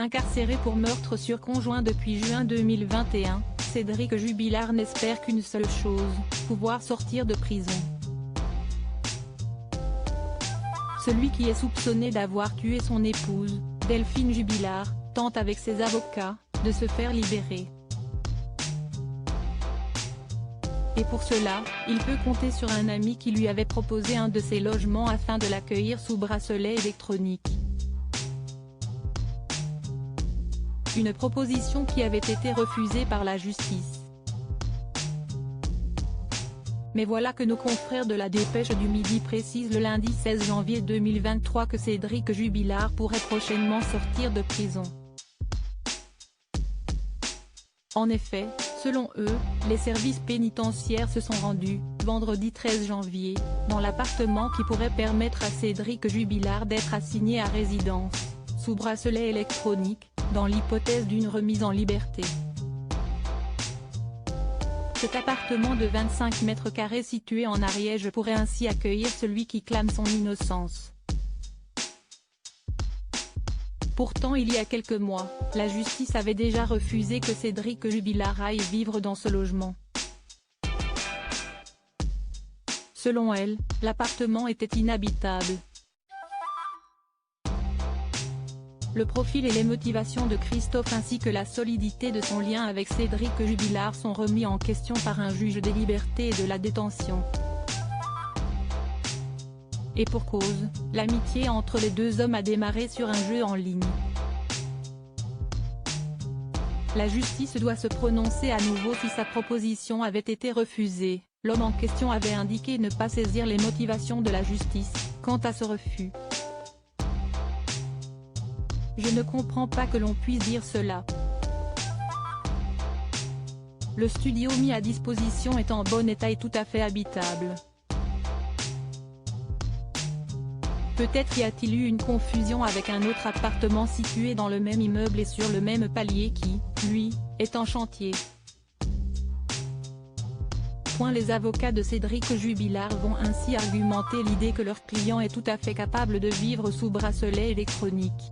Incarcéré pour meurtre sur conjoint depuis juin 2021, Cédric Jubilard n'espère qu'une seule chose, pouvoir sortir de prison. Celui qui est soupçonné d'avoir tué son épouse, Delphine Jubilard, tente avec ses avocats, de se faire libérer. Et pour cela, il peut compter sur un ami qui lui avait proposé un de ses logements afin de l'accueillir sous bracelet électronique. Une proposition qui avait été refusée par la justice. Mais voilà que nos confrères de la Dépêche du Midi précisent le lundi 16 janvier 2023 que Cédric Jubilard pourrait prochainement sortir de prison. En effet, selon eux, les services pénitentiaires se sont rendus, vendredi 13 janvier, dans l'appartement qui pourrait permettre à Cédric Jubilard d'être assigné à résidence, sous bracelet électronique, dans l'hypothèse d'une remise en liberté. Cet appartement de 25 mètres carrés situé en Ariège pourrait ainsi accueillir celui qui clame son innocence. Pourtant il y a quelques mois, la justice avait déjà refusé que Cédric Jubilard aille vivre dans ce logement. Selon elle, l'appartement était inhabitable. Le profil et les motivations de Christophe ainsi que la solidité de son lien avec Cédric Jubilard sont remis en question par un juge des libertés et de la détention. Et pour cause, l'amitié entre les deux hommes a démarré sur un jeu en ligne. La justice doit se prononcer à nouveau si sa proposition avait été refusée. L'homme en question avait indiqué ne pas saisir les motivations de la justice, quant à ce refus. Je ne comprends pas que l'on puisse dire cela. Le studio mis à disposition est en bon état et tout à fait habitable. Peut-être y a-t-il eu une confusion avec un autre appartement situé dans le même immeuble et sur le même palier qui, lui, est en chantier. Les avocats de Cédric Jubilard vont ainsi argumenter l'idée que leur client est tout à fait capable de vivre sous bracelet électronique.